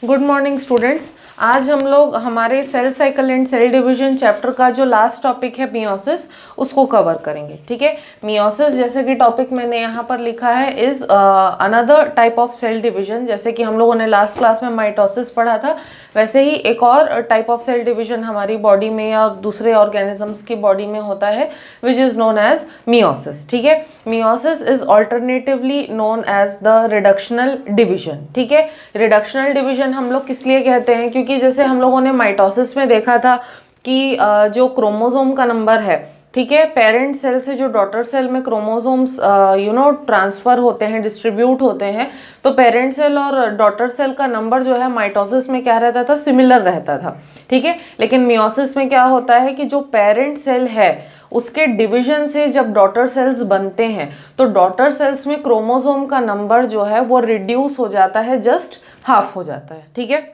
Good morning students. आज हम लोग हमारे cell cycle and cell division chapter का जो लास्ट टॉपिक है मियोसिस, उसको कवर करेंगे। ठीक है, मियोसिस जैसे कि टॉपिक मैंने यहाँ पर लिखा है is another type of cell division. जैसे कि हम लोगों ने लास्ट क्लास में माइटोसिस पढ़ा था, वैसे ही एक और टाइप ऑफ सेल डिवीजन हमारी बॉडी में या दूसरे ऑर्गेनिजम्स की बॉडी में होता है which is known as meiosis. ठीक है, meiosis is alternatively known as the reductional division. ठीक है, रिडक्शनल डिवीजन हम लोग किस लिए कहते हैं, क्योंकि जैसे हम लोगों ने माइटोसिस में देखा था कि जो क्रोमोसोम का नंबर है, ठीक है, पेरेंट सेल से जो डॉटर सेल में क्रोमोसोम्स ट्रांसफर होते हैं, डिस्ट्रीब्यूट होते हैं, तो पेरेंट सेल और डॉटर सेल का नंबर जो है माइटोसिस में क्या रहता था, सिमिलर रहता था। ठीक है, लेकिन मियोसिस में क्या होता है कि जो पेरेंट सेल है उसके डिवीजन से जब डॉटर सेल्स बनते हैं तो डॉटर सेल्स में क्रोमोसोम का नंबर जो है वो रिड्यूस हो जाता है, जस्ट हाफ हो जाता है। ठीक है,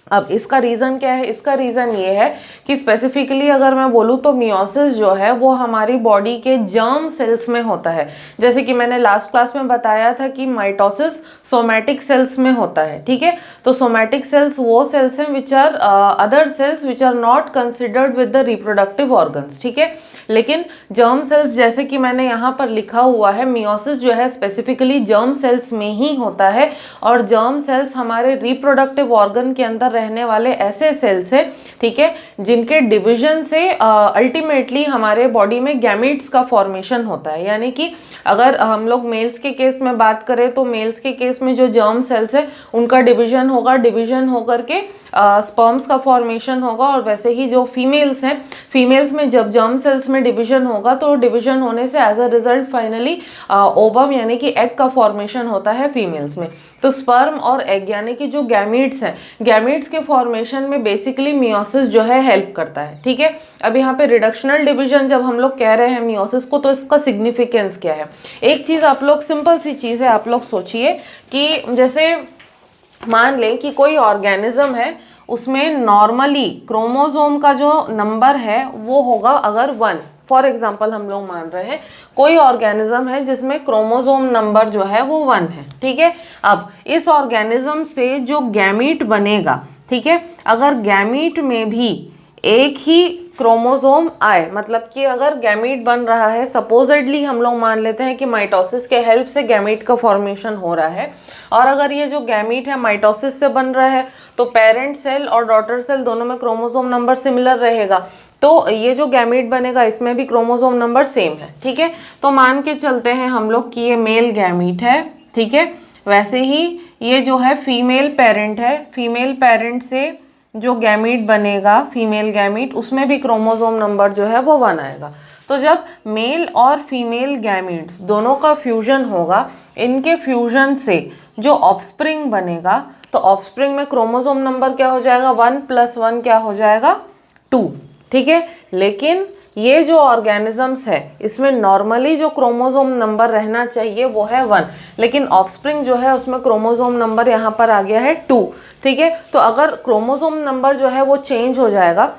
अब इसका रीज़न क्या है? इसका रीज़न ये है कि स्पेसिफिकली अगर मैं बोलूँ तो मियोसिस जो है वो हमारी बॉडी के जर्म सेल्स में होता है। जैसे कि मैंने लास्ट क्लास में बताया था कि माइटोसिस सोमैटिक सेल्स में होता है। ठीक है, तो सोमैटिक सेल्स वो सेल्स हैं which are other cells which are not considered with the reproductive organs. ठीक है, लेकिन जर्म सेल्स जैसे कि मैंने यहाँ पर लिखा हुआ है, मियोसिस जो है स्पेसिफिकली जर्म सेल्स में ही होता है, और जर्म सेल्स हमारे रिप्रोडक्टिव ऑर्गन के अंदर रहने वाले ऐसे सेल्स हैं, ठीक है, जिनके डिवीजन से अल्टीमेटली हमारे बॉडी में गैमीट्स का फॉर्मेशन होता है। यानी कि अगर हम लोग मेल्स के केस में बात करें तो मेल्स के केस में जो जर्म सेल्स है उनका डिवीजन होगा, डिवीजन होकर के स्पर्म्स का फॉर्मेशन होगा, और वैसे ही जो फीमेल्स हैं, फीमेल्स में जब जर्म सेल्स में डिवीजन होगा तो डिवीजन होने से as a result finally ovum यानी कि एग का फॉर्मेशन होता है फीमेल्स में। तो स्पर्म और एग यानी कि जो गैमीट्स हैं, गैमीट्स के फॉर्मेशन में बेसिकली मियोसिस जो है हेल्प करता है। ठीक है, अब यहाँ पे रिडक्शनल डिवीजन जब हम लोग कह रहे हैं मियोसिस को, तो इसका सिग्निफिकेंस क्या है? एक चीज़ आप लोग, सिंपल सी चीज़ है, आप लोग सोचिए कि जैसे मान लें कि कोई ऑर्गेनिज्म है, उसमें नॉर्मली क्रोमोसोम का जो नंबर है वो होगा अगर 1। फॉर एग्जाम्पल हम लोग मान रहे हैं कोई ऑर्गेनिज्म है जिसमें क्रोमोसोम नंबर जो है वो 1 है। ठीक है, अब इस ऑर्गेनिज्म से जो गैमीट बनेगा, ठीक है, अगर गैमीट में भी एक ही क्रोमोसोम आए, मतलब कि अगर गैमीट बन रहा है, सपोजिडली हम लोग मान लेते हैं कि माइटोसिस के हेल्प से गैमीट का फॉर्मेशन हो रहा है, और अगर ये जो गैमीट है माइटोसिस से बन रहा है तो पेरेंट सेल और डॉटर सेल दोनों में क्रोमोसोम नंबर सिमिलर रहेगा, तो ये जो गैमीट बनेगा इसमें भी क्रोमोसोम नंबर सेम है। ठीक है, तो मान के चलते हैं हम लोग कि ये मेल गैमीट है। ठीक है, वैसे ही ये जो है फीमेल पेरेंट है, फीमेल पेरेंट से जो गैमीट बनेगा, फीमेल गैमीट, उसमें भी क्रोमोसोम नंबर जो है वो 1 आएगा। तो जब मेल और फीमेल गैमीट्स दोनों का फ्यूजन होगा, इनके फ्यूजन से जो ऑफस्प्रिंग बनेगा, तो ऑफस्प्रिंग में क्रोमोसोम नंबर क्या हो जाएगा, 1 + 1 क्या हो जाएगा, 2। ठीक है, लेकिन ये जो ऑर्गेनिजम्स है इसमें नॉर्मली जो क्रोमोसोम नंबर रहना चाहिए वो है 1, लेकिन ऑफस्प्रिंग जो है उसमें क्रोमोसोम नंबर यहाँ पर आ गया है 2। ठीक है, तो अगर क्रोमोसोम नंबर जो है वो चेंज हो जाएगा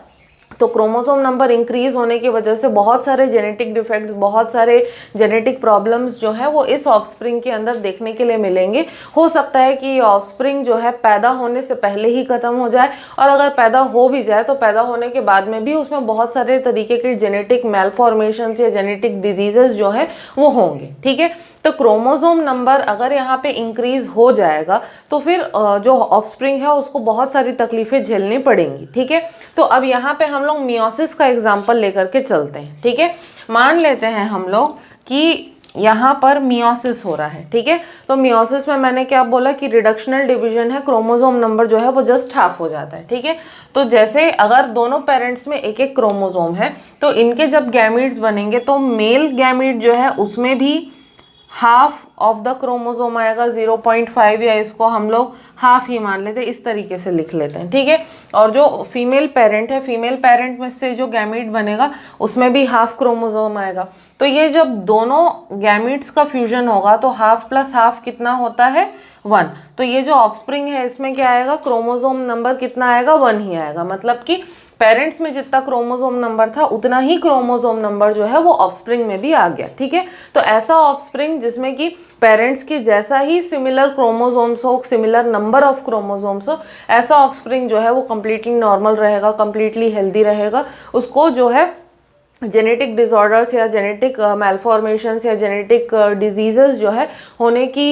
तो क्रोमोसोम नंबर इंक्रीज होने की वजह से बहुत सारे जेनेटिक डिफेक्ट्स, बहुत सारे जेनेटिक प्रॉब्लम्स जो है वो इस ऑफस्प्रिंग के अंदर देखने के लिए मिलेंगे। हो सकता है कि ये ऑफस्प्रिंग जो है पैदा होने से पहले ही खत्म हो जाए, और अगर पैदा हो भी जाए तो पैदा होने के बाद में भी उसमें बहुत सारे तरीके के जेनेटिक मैलफॉर्मेशंस या जेनेटिक डिजीजेस जो है वो होंगे। ठीक है, तो क्रोमोसोम नंबर अगर यहाँ पे इंक्रीज हो जाएगा तो फिर जो ऑफस्प्रिंग है उसको बहुत सारी तकलीफें झेलनी पड़ेंगी। ठीक है, तो अब यहाँ पे हम लोग मियोसिस का एग्जांपल लेकर के चलते हैं। ठीक है, मान लेते हैं हम लोग कि यहाँ पर मियोसिस हो रहा है। ठीक है, तो मियोसिस में मैंने क्या बोला कि रिडक्शनल डिवीजन है, क्रोमोसोम नंबर जो है वो जस्ट हाफ हो जाता है। ठीक है, तो जैसे अगर दोनों पेरेंट्स में एक एक क्रोमोसोम है तो इनके जब गैमीट्स बनेंगे तो मेल गैमीट जो है उसमें भी हाफ ऑफ द क्रोमोसोम आएगा, 0.5, या इसको हम लोग हाफ ही मान लेते हैं, इस तरीके से लिख लेते हैं। ठीक है, और जो फीमेल पेरेंट है, फीमेल पेरेंट में से जो गैमीट बनेगा उसमें भी हाफ क्रोमोसोम आएगा। तो ये जब दोनों गैमीट्स का फ्यूजन होगा तो हाफ + हाफ कितना होता है, 1। तो ये जो ऑफस्प्रिंग है इसमें क्या आएगा, क्रोमोसोम नंबर कितना आएगा, 1 ही आएगा, मतलब कि पेरेंट्स में जितना क्रोमोसोम नंबर था उतना ही क्रोमोसोम नंबर जो है वो ऑफस्प्रिंग में भी आ गया, ठीक है। तो ऐसा ऑफस्प्रिंग जिसमें कि पेरेंट्स के जैसा ही सिमिलर क्रोमोसोम्स हो, सिमिलर नंबर ऑफ क्रोमोसोम्स हो, ऐसा ऑफस्प्रिंग जो है वो कम्प्लीटली नॉर्मल रहेगा, कम्प्लीटली हेल्दी रहेगा, उसको जो है जेनेटिक डिसऑर्डर्स या जेनेटिक मैलफॉर्मेशंस या जेनेटिक डिजीजेस जो है होने की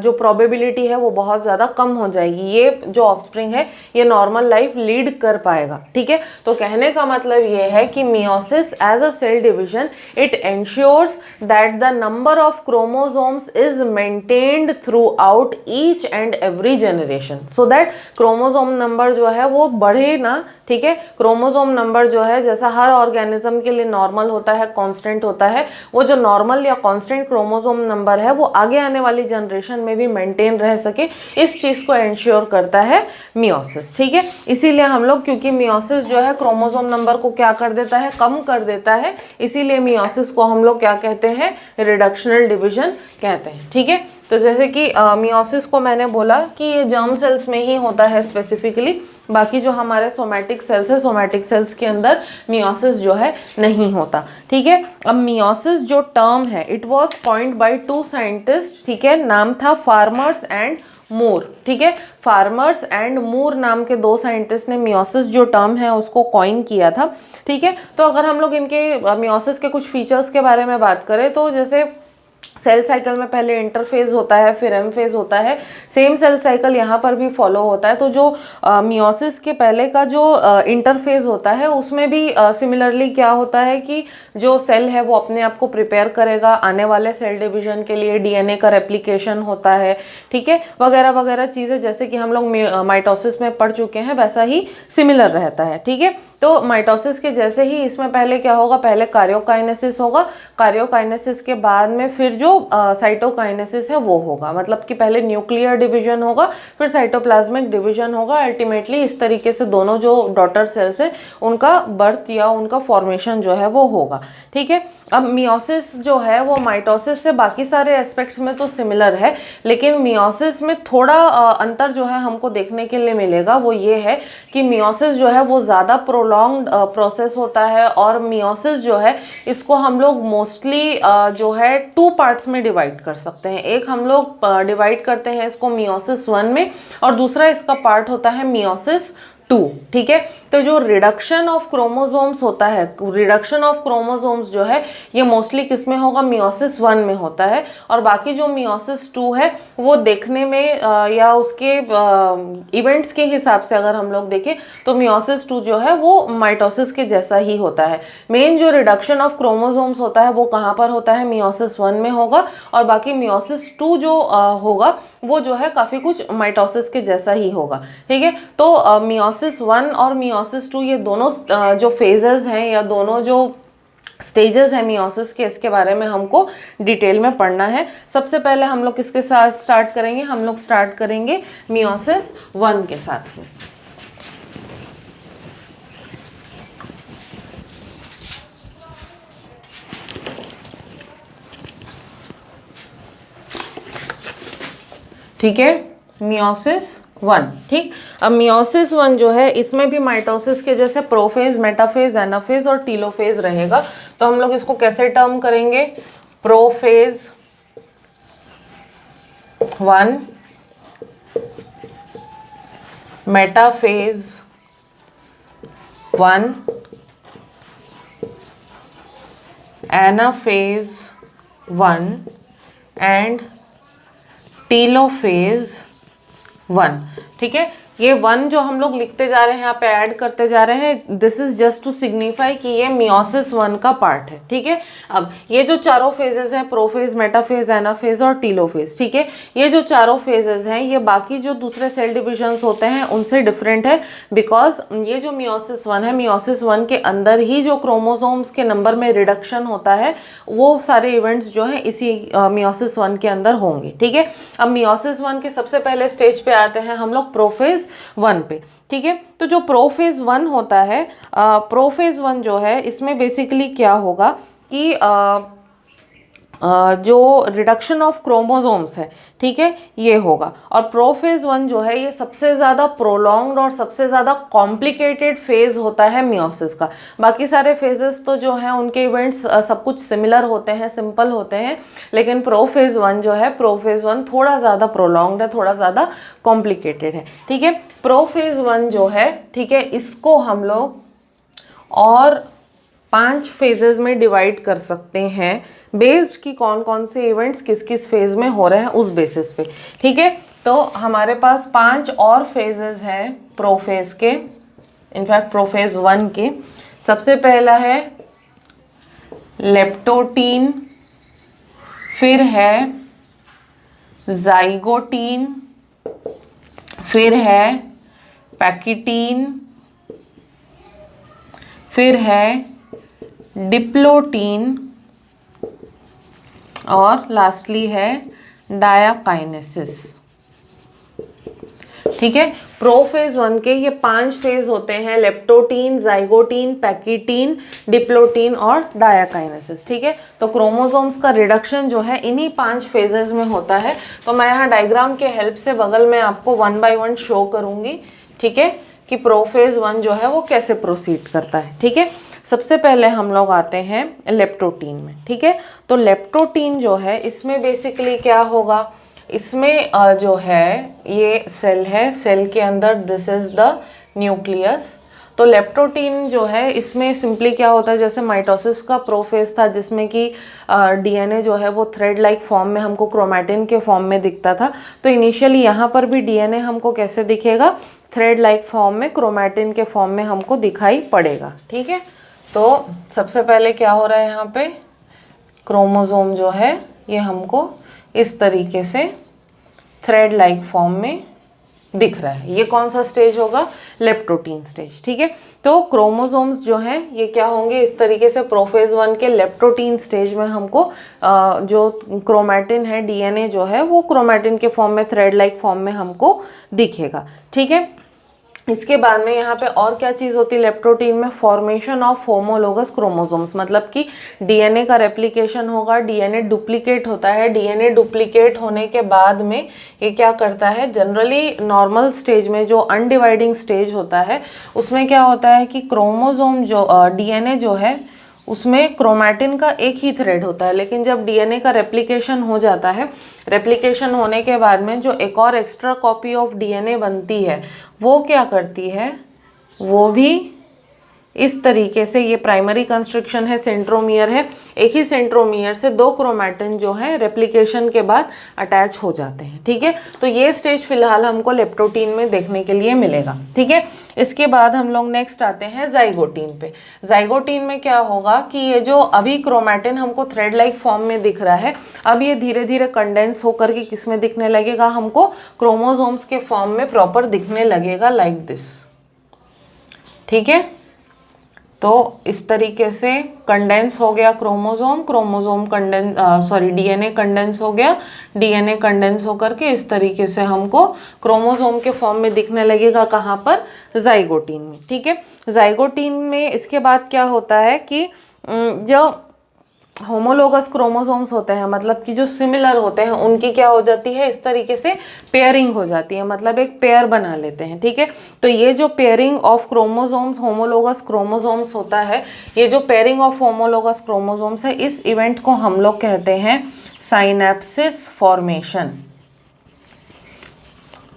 जो प्रोबेबिलिटी है वो बहुत ज़्यादा कम हो जाएगी। ये जो ऑफस्प्रिंग है ये नॉर्मल लाइफ लीड कर पाएगा, ठीक है। तो कहने का मतलब ये है कि meiosis as a cell division it ensures that the number of chromosomes is maintained throughout each and every generation, so that chromosome number जो है वो बढ़े ना, ठीक है। क्रोमोसोम नंबर जो है जैसा हर ऑर्गेनिज्म के लिए नॉर्मल होता है, कांस्टेंट होता है, वो जो नॉर्मल या कांस्टेंट क्रोमोसोम नंबर है वो आगे आने वाली जनरेशन में भी मेंटेन रह सके, इस चीज़ को एंश्योर करता है मियोसिस, ठीक है। इसीलिए हम लोग, क्योंकि मियोसिस जो है क्रोमोसोम नंबर को क्या कर देता है, कम कर देता है, इसीलिए मियोसिस को हम लोग क्या कहते हैं, रिडक्शनल डिवीजन कहते हैं, ठीक है। तो जैसे कि मियोसिस को मैंने बोला कि ये जर्म सेल्स में ही होता है स्पेसिफिकली, बाकी जो हमारे सोमैटिक सेल्स है, सोमैटिक सेल्स के अंदर मियोसिस जो है नहीं होता, ठीक है। अब मियोसिस जो टर्म है it was coined bye 2 scientist, ठीक है, नाम था फार्मर्स एंड मूर, ठीक है। फार्मर्स एंड मूर नाम के 2 साइंटिस्ट ने मियोसिस जो टर्म है उसको कॉइन किया था, ठीक है। तो अगर हम लोग इनके मियोसिस के कुछ फीचर्स के बारे में बात करें तो जैसे सेल साइकिल में पहले इंटरफेज होता है, फिर एम फेज होता है, सेम सेल साइकिल यहाँ पर भी फॉलो होता है। तो जो मियोसिस के पहले का जो इंटरफेज होता है उसमें भी सिमिलरली क्या होता है कि जो सेल है वो अपने आप को प्रिपेयर करेगा आने वाले सेल डिवीजन के लिए, डीएनए का रेप्लिकेशन होता है, ठीक है, वगैरह वगैरह चीज़ें जैसे कि हम लोग माइटोसिस में पढ़ चुके हैं वैसा ही सिमिलर रहता है, ठीक है। तो माइटोसिस के जैसे ही इसमें पहले क्या होगा, पहले कार्योकाइनेसिस होगा, कार्योकाइनेसिस के बाद में फिर जो साइटोकाइनेसिस है वो होगा, मतलब कि पहले न्यूक्लियर डिवीजन होगा, फिर साइटोप्लाज्मिक डिवीजन होगा, अल्टीमेटली इस तरीके से दोनों जो डॉटर सेल्स है उनका बर्थ या उनका फॉर्मेशन जो है वो होगा, ठीक है। अब मियोसिस जो है वो माइटोसिस से बाकी सारे एस्पेक्ट्स में तो सिमिलर है, लेकिन मियोसिस में थोड़ा अंतर जो है हमको देखने के लिए मिलेगा, वो ये है कि मियोसिस जो है वो ज़्यादा प्रोलॉन्ग्ड प्रोसेस होता है, और मियोसिस जो है इसको हम लोग मोस्टली जो है 2 पार्ट्स में डिवाइड कर सकते हैं। एक हम लोग डिवाइड करते हैं इसको मियोसिस 1 में, और दूसरा इसका पार्ट होता है मियोसिस 2, ठीक है। तो जो रिडक्शन ऑफ क्रोमोसोम्स होता है, रिडक्शन ऑफ क्रोमोसोम्स जो है ये मोस्टली किस में होगा, मियोसिस 1 में होता है, और बाकी जो मियोसिस 2 है वो देखने में या उसके इवेंट्स के हिसाब से अगर हम लोग देखें तो मियोसिस 2 जो है वो माइटोसिस के जैसा ही होता है। मेन जो रिडक्शन ऑफ क्रोमोसोम्स होता है वो कहाँ पर होता है, मियोसिस 1 में होगा, और बाकी मियोसिस 2 जो होगा वो जो है काफ़ी कुछ माइटोसिस के जैसा ही होगा, ठीक है। तो मियोसिस 1 और मियोसिस 2 ये दोनों जो फेजेस हैं या दोनों जो स्टेजेस हैं मियोसिस के, इसके बारे में हमको डिटेल में पढ़ना है। सबसे पहले हम लोग किसके साथ स्टार्ट करेंगे, हम लोग स्टार्ट करेंगे मियोसिस 1 के साथ में। ठीक है, मियोसिस 1, ठीक। अब मियोसिस 1 जो है इसमें भी माइटोसिस के जैसे प्रोफेज, मेटाफेज, एनाफेज और टीलोफेज रहेगा। तो हम लोग इसको कैसे टर्म करेंगे, prophase 1, metaphase 1, anaphase 1 and telophase 1, ठीक है। ये 1 जो हम लोग लिखते जा रहे हैं, यहाँ पे ऐड करते जा रहे हैं, this is just to signify कि ये मियोसिस 1 का पार्ट है, ठीक है। अब ये जो चारों फेजेस हैं, प्रोफेज, मेटाफेज, एनाफेज और टीलोफेज, ठीक है, ये जो चारों फेजेस हैं ये बाकी जो दूसरे सेल डिविजन्स होते हैं उनसे डिफरेंट है, बिकॉज ये जो मियोसिस 1 है, मियोसिस 1 के अंदर ही जो क्रोमोसोम्स के नंबर में रिडक्शन होता है वो सारे इवेंट्स जो हैं इसी मियोसिस 1 के अंदर होंगे, ठीक है। अब मियोसिस 1 के सबसे पहले स्टेज पे आते हैं हम लोग प्रोफेज 1 पे, ठीक है। तो जो प्रोफेज 1 होता है, प्रोफेज 1 जो है इसमें बेसिकली क्या होगा कि जो रिडक्शन ऑफ क्रोमोसोम्स है, ठीक है, ये होगा। और प्रोफेज 1 जो है ये सबसे ज़्यादा प्रोलॉन्ग्ड और सबसे ज़्यादा कॉम्प्लिकेटेड फेज़ होता है मियोसिस का। बाकी सारे फेजेस तो जो हैं उनके इवेंट्स सब कुछ सिमिलर होते हैं, सिंपल होते हैं, लेकिन प्रोफेज 1 जो है, प्रोफेज 1 थोड़ा ज़्यादा प्रोलॉन्ग्ड है, थोड़ा ज़्यादा कॉम्प्लिकेटेड है, ठीक है। प्रोफेज 1 जो है, ठीक है, इसको हम लोग और 5 फेजेस में डिवाइड कर सकते हैं, बेस्ड कि कौन कौन से इवेंट्स किस किस फेज में हो रहे हैं उस बेसिस पे, ठीक है। तो हमारे पास 5 और फेजेस हैं प्रोफेज के, इनफैक्ट प्रोफेज 1 के। सबसे पहला है लेप्टोटीन, फिर है जाइगोटीन, फिर है पैकिटीन, फिर है डिप्लोटीन और लास्टली है डायाकाइनेसिस, ठीक है। प्रोफेज 1 के ये 5 फेज होते हैं, लेप्टोटीन, जाइगोटीन, पैकिटीन, डिप्लोटीन और डायाकाइनेसिस, ठीक है। तो क्रोमोसोम्स का रिडक्शन जो है इन्हीं 5 फेजेस में होता है। तो मैं यहाँ डायग्राम के हेल्प से बगल में आपको 1 बाय 1 शो करूंगी, ठीक है, कि प्रोफेज 1 जो है वो कैसे प्रोसीड करता है, ठीक है। सबसे पहले हम लोग आते हैं लेप्टोटीन में, ठीक है। तो लेप्टोटीन जो है इसमें बेसिकली क्या होगा, इसमें जो है ये सेल है, सेल के अंदर दिस इज द न्यूक्लियस। तो लेप्टोटीन जो है इसमें सिंपली क्या होता है, जैसे माइटोसिस का प्रोफेज था जिसमें कि डीएनए जो है वो थ्रेड लाइक फॉर्म में हमको क्रोमैटिन के फॉर्म में दिखता था, तो इनिशियली यहाँ पर भी डीएनए हमको कैसे दिखेगा, थ्रेड लाइक फॉर्म में, क्रोमैटिन के फॉर्म में हमको दिखाई पड़ेगा, ठीक है। तो सबसे पहले क्या हो रहा है, यहाँ पे क्रोमोसोम जो है ये हमको इस तरीके से थ्रेड लाइक फॉर्म में दिख रहा है। ये कौन सा स्टेज होगा, लेप्टोटीन स्टेज, ठीक है। तो क्रोमोसोम्स जो हैं ये क्या होंगे, इस तरीके से प्रोफेज 1 के लेप्टोटीन स्टेज में हमको जो क्रोमैटिन है, डीएनए जो है वो क्रोमैटिन के फॉर्म में, थ्रेड लाइक फॉर्म में हमको दिखेगा, ठीक है। इसके बाद में यहाँ पे और क्या चीज़ होती है लेप्टोटीन में, फॉर्मेशन ऑफ होमोलोगस क्रोमोसोम्स, मतलब कि डीएनए का रेप्लिकेशन होगा, डीएनए डुप्लीकेट होता है। डीएनए डुप्लीकेट होने के बाद में ये क्या करता है, जनरली नॉर्मल स्टेज में जो अनडिवाइडिंग स्टेज होता है उसमें क्या होता है कि क्रोमोसोम जो डीएनए जो है उसमें क्रोमैटिन का एक ही थ्रेड होता है, लेकिन जब डीएनए का रेप्लिकेशन हो जाता है, रेप्लिकेशन होने के बाद में जो एक और एक्स्ट्रा कॉपी ऑफ डीएनए बनती है वो क्या करती है, वो भी इस तरीके से, ये प्राइमरी कंस्ट्रक्शन है, सेंट्रोमियर है, एक ही सेंट्रोमियर से 2 क्रोमैटिन जो है रेप्लिकेशन के बाद अटैच हो जाते हैं, ठीक है। तो ये स्टेज फिलहाल हमको लेप्टोटीन में देखने के लिए मिलेगा, ठीक है। इसके बाद हम लोग नेक्स्ट आते हैं जाइगोटीन पे। जाइगोटीन में क्या होगा कि ये जो अभी क्रोमैटिन हमको थ्रेड लाइक फॉर्म में दिख रहा है, अब ये धीरे धीरे कंडेंस होकर के किस में दिखने लगेगा, हमको क्रोमोसोम्स के फॉर्म में प्रॉपर दिखने लगेगा, लाइक दिस, ठीक है। तो इस तरीके से कंडेंस हो गया क्रोमोसोम, क्रोमोसोम डीएनए कंडेंस हो गया, डीएनए कंडेंस होकर के इस तरीके से हमको क्रोमोसोम के फॉर्म में दिखने लगेगा, कहाँ पर, जाइगोटीन में, ठीक है। जाइगोटीन में इसके बाद क्या होता है कि जो होमोलोगस क्रोमोसोम्स होते हैं, मतलब कि जो सिमिलर होते हैं, उनकी क्या हो जाती है, इस तरीके से पेयरिंग हो जाती है, मतलब एक पेयर बना लेते हैं, ठीक है। तो ये जो pairing of chromosomes, homologous chromosomes होता है, ये जो पेयरिंग ऑफ होमोलोगस क्रोमोसोम्स है, इस इवेंट को हम लोग कहते हैं synapsis formation,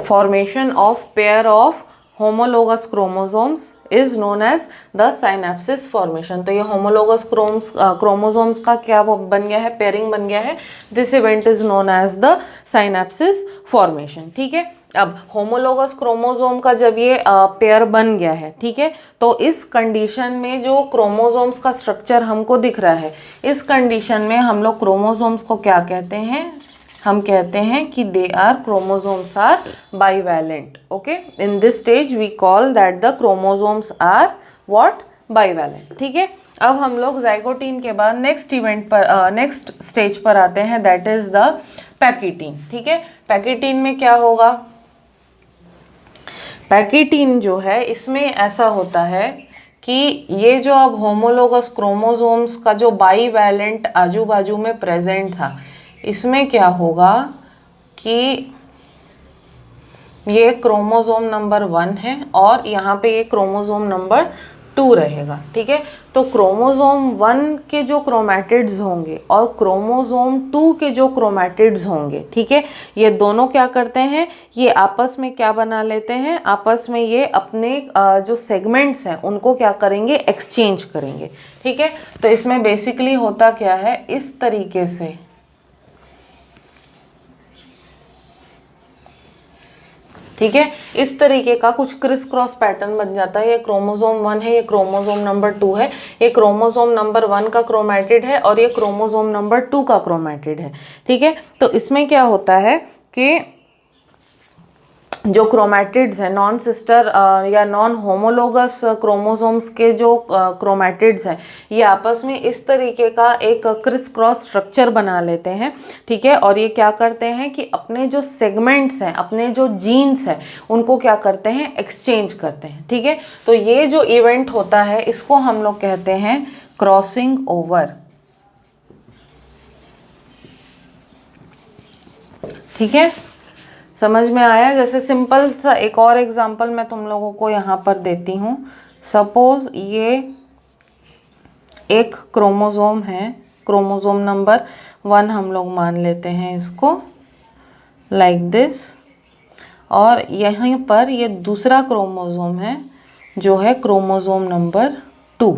formation of pair of homologous chromosomes is known as the synapsis formation. तो ये होमोलोगस क्रोमोसोम्स का क्या बन गया है, पेयरिंग बन गया है, this event is known as the synapsis formation, ठीक है। अब होमोलोगस क्रोमोसोम का जब ये पेयर बन गया है, ठीक है, तो इस कंडीशन में जो क्रोमोसोम्स का स्ट्रक्चर हमको दिख रहा है, इस कंडीशन में हम लोग क्रोमोसोम्स को क्या कहते हैं, हम कहते हैं कि they are chromosomes are bivalent, okay. In this stage we call that the chromosomes are what, bivalent, ठीक है। अब हम लोग जाइगोटीन के बाद नेक्स्ट इवेंट पर, नेक्स्ट स्टेज पर आते हैं, दैट इज द पैकिटीन, ठीक है। पैकिटीन में क्या होगा, पैकिटीन जो है इसमें ऐसा होता है कि ये जो अब होमोलोगस क्रोमोसोम्स का जो बाईवैलेंट आजू बाजू में प्रेजेंट था, इसमें क्या होगा कि ये क्रोमोसोम नंबर 1 है और यहाँ पे ये क्रोमोसोम नंबर 2 रहेगा। ठीक है, तो क्रोमोसोम 1 के जो क्रोमैटिड्स होंगे और क्रोमोसोम 2 के जो क्रोमैटिड्स होंगे, ठीक है, ये दोनों क्या करते हैं, ये आपस में क्या बना लेते हैं, आपस में ये अपने जो सेगमेंट्स हैं उनको क्या करेंगे, एक्सचेंज करेंगे। ठीक है, तो इसमें बेसिकली होता क्या है, इस तरीके से ठीक है, इस तरीके का कुछ क्रिस क्रॉस पैटर्न बन जाता है। ये क्रोमोसोम 1 है, ये क्रोमोसोम नंबर 2 है, ये क्रोमोसोम नंबर 1 का क्रोमैटिड है और ये क्रोमोसोम नंबर 2 का क्रोमैटिड है। ठीक है, तो इसमें क्या होता है कि जो क्रोमैटिड्स हैं, नॉन सिस्टर या नॉन होमोलोगस क्रोमोसोम्स के जो क्रोमैटिड्स हैं, ये आपस में इस तरीके का एक क्रिस क्रॉस स्ट्रक्चर बना लेते हैं। ठीक है, और ये क्या करते हैं कि अपने जो सेगमेंट्स हैं, अपने जो जीन्स हैं, उनको क्या करते हैं, एक्सचेंज करते हैं। ठीक है, तो ये जो इवेंट होता है इसको हम लोग कहते हैं क्रॉसिंग ओवर। ठीक है, समझ में आया। जैसे सिंपल सा एक और एग्जांपल मैं तुम लोगों को यहाँ पर देती हूँ। सपोज ये एक क्रोमोसोम है, क्रोमोसोम नंबर 1 हम लोग मान लेते हैं इसको, लाइक दिस, और यहीं पर ये दूसरा क्रोमोसोम है जो है क्रोमोसोम नंबर 2।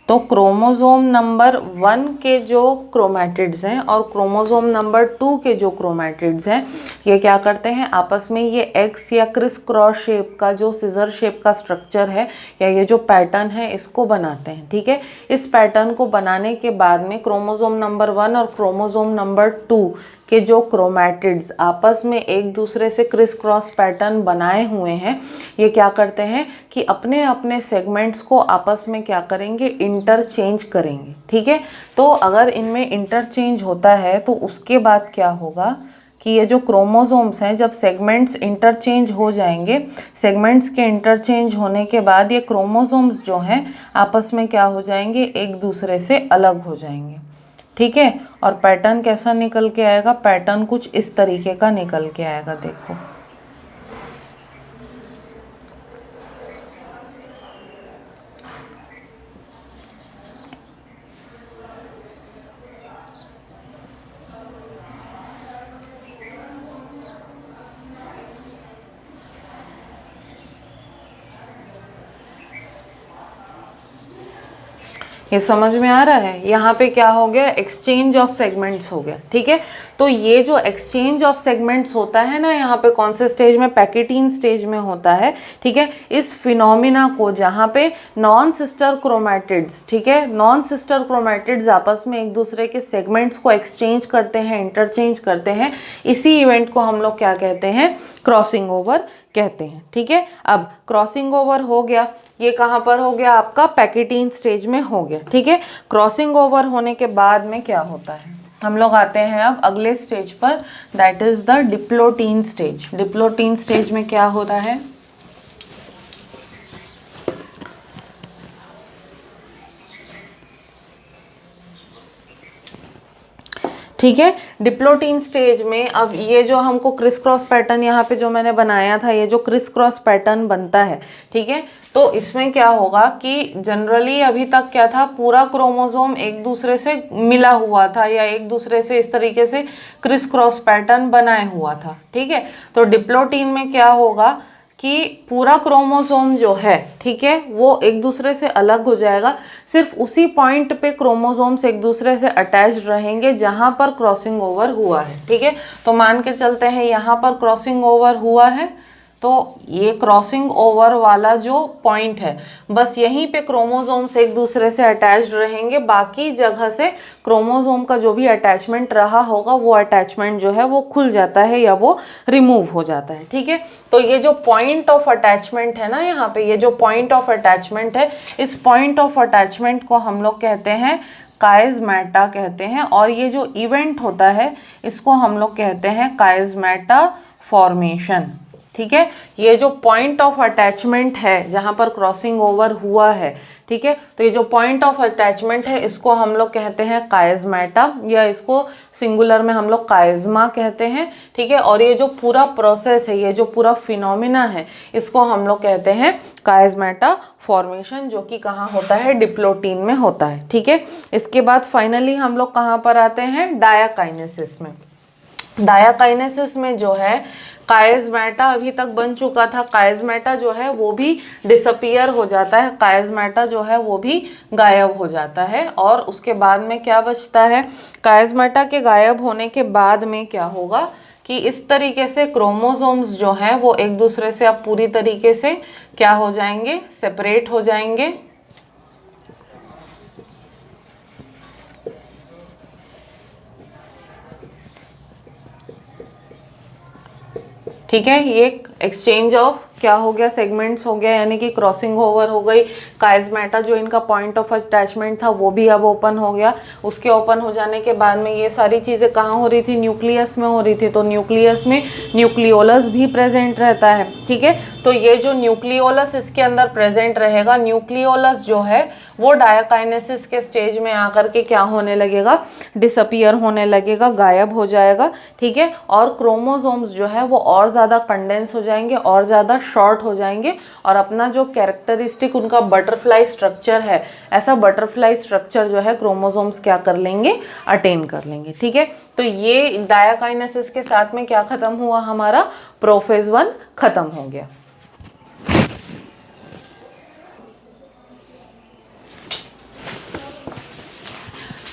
तो क्रोमोसोम नंबर 1 के जो क्रोमैटिड्स हैं और क्रोमोसोम नंबर 2 के जो क्रोमैटिड्स हैं, ये क्या करते हैं, आपस में ये एक्स या क्रिस क्रॉस शेप का जो सिजर शेप का स्ट्रक्चर है या ये जो पैटर्न है इसको बनाते हैं। ठीक है, इस पैटर्न को बनाने के बाद में क्रोमोसोम नंबर 1 और क्रोमोसोम नंबर 2 के जो क्रोमैटिड्स आपस में एक दूसरे से क्रिस क्रॉस पैटर्न बनाए हुए हैं, ये क्या करते हैं कि अपने अपने सेगमेंट्स को आपस में क्या करेंगे, इंटरचेंज करेंगे। ठीक है, तो अगर इनमें इंटरचेंज होता है तो उसके बाद क्या होगा कि ये जो क्रोमोसोम्स हैं, जब सेगमेंट्स इंटरचेंज हो जाएंगे, सेगमेंट्स के इंटरचेंज होने के बाद ये क्रोमोसोम्स जो हैं आपस में क्या हो जाएंगे, एक दूसरे से अलग हो जाएंगे। ठीक है, और पैटर्न कैसा निकल के आएगा, पैटर्न कुछ इस तरीके का निकल के आएगा। देखो, ये समझ में आ रहा है। यहाँ पे क्या हो गया, एक्सचेंज ऑफ सेगमेंट्स हो गया। ठीक है, तो ये जो एक्सचेंज ऑफ सेगमेंट्स होता है ना, यहाँ पे कौन से स्टेज में, पैकेटीन स्टेज में होता है। ठीक है, इस फिनोमिना को जहाँ पे नॉन सिस्टर क्रोमैटिड्स, ठीक है, नॉन सिस्टर क्रोमैटिड्स आपस में एक दूसरे के सेगमेंट्स को एक्सचेंज करते हैं, इंटरचेंज करते हैं, इसी इवेंट को हम लोग क्या कहते हैं, क्रॉसिंग ओवर कहते हैं। ठीक है, अब क्रॉसिंग ओवर हो गया, ये कहाँ पर हो गया, आपका पैकेटीन स्टेज में हो गया। ठीक है, क्रॉसिंग ओवर होने के बाद में क्या होता है, हम लोग आते हैं अब अगले स्टेज पर, that is the diplotene stage. Diplotene stage में क्या हो रहा है, ठीक है, डिप्लोटीन स्टेज में अब ये जो हमको क्रिस क्रॉस पैटर्न यहाँ पे जो मैंने बनाया था, ये जो क्रिस क्रॉस पैटर्न बनता है, ठीक है, तो इसमें क्या होगा कि जनरली अभी तक क्या था, पूरा क्रोमोसोम एक दूसरे से मिला हुआ था या एक दूसरे से इस तरीके से क्रिस क्रॉस पैटर्न बनाए हुआ था। ठीक है, तो डिप्लोटीन में क्या होगा कि पूरा क्रोमोसोम जो है, ठीक है, वो एक दूसरे से अलग हो जाएगा। सिर्फ उसी पॉइंट पे क्रोमोसोम्स एक दूसरे से अटैच्ड रहेंगे जहां पर क्रॉसिंग ओवर हुआ है। ठीक है, तो मान के चलते हैं यहाँ पर क्रॉसिंग ओवर हुआ है, तो ये क्रॉसिंग ओवर वाला जो पॉइंट है, बस यहीं पे क्रोमोसोम्स एक दूसरे से अटैच्ड रहेंगे, बाकी जगह से क्रोमोसोम का जो भी अटैचमेंट रहा होगा वो अटैचमेंट जो है वो खुल जाता है या वो रिमूव हो जाता है। ठीक है, तो ये जो पॉइंट ऑफ अटैचमेंट है ना, यहाँ पे ये जो पॉइंट ऑफ अटैचमेंट है, इस पॉइंट ऑफ अटैचमेंट को हम लोग कहते हैं काइज़मेटा कहते हैं, और ये जो इवेंट होता है इसको हम लोग कहते हैं काइज़मेटा फॉर्मेशन। ठीक है, ये जो पॉइंट ऑफ अटैचमेंट है जहाँ पर क्रॉसिंग ओवर हुआ है, ठीक है, तो ये जो पॉइंट ऑफ अटैचमेंट है इसको हम लोग कहते हैं काइज़मेटा, या इसको सिंगुलर में हम लोग काइज़मा कहते हैं, ठीक है। और ये जो पूरा प्रोसेस है, ये जो पूरा फिनोमिना है, इसको हम लोग कहते हैं काइज़मेटा फॉर्मेशन, जो कि कहाँ होता है, डिप्लोटीन में होता है, ठीक है। इसके बाद फाइनली हम लोग कहाँ पर आते हैं, डायाकाइनेसिस में। डायाकाइनेसिस में जो है काइज़मेटा अभी तक बन चुका था, काइज़मेटा जो है वो भी डिसअपियर हो जाता है, काइज़मेटा जो है वो भी गायब हो जाता है। और उसके बाद में क्या बचता है, काइज़मेटा के गायब होने के बाद में क्या होगा कि इस तरीके से क्रोमोसोम्स जो हैं वो एक दूसरे से अब पूरी तरीके से क्या हो जाएंगे, सेपरेट हो जाएंगे, ठीक है। ये एक्सचेंज ऑफ क्या हो गया, सेगमेंट्स हो गया, यानी कि क्रॉसिंग ओवर हो गई। काइज़मेटा जो इनका पॉइंट ऑफ अटैचमेंट था वो भी अब ओपन हो गया। उसके ओपन हो जाने के बाद में ये सारी चीज़ें कहाँ हो रही थी, न्यूक्लियस में हो रही थी। तो न्यूक्लियस में न्यूक्लियोलस भी प्रेजेंट रहता है, ठीक है। तो ये जो न्यूक्लियोलस इसके अंदर प्रेजेंट रहेगा, न्यूक्लियोलस जो है वो डायाकाइनेसिस के स्टेज में आकर के क्या होने लगेगा, डिसअपियर होने लगेगा, गायब हो जाएगा, ठीक है। और क्रोमोसोम्स जो है वो और ज़्यादा कंडेंस हो जाएंगे, और ज़्यादा शॉर्ट हो जाएंगे, और अपना जो कैरेक्टरिस्टिक उनका बटरफ्लाई स्ट्रक्चर है, ऐसा बटरफ्लाई स्ट्रक्चर जो है क्रोमोसोम्स क्या कर लेंगे, अटेन कर लेंगे, ठीक है। तो ये डायाकाइनेसिस के साथ में क्या खत्म हुआ, हमारा प्रोफेज 1 खत्म हो गया।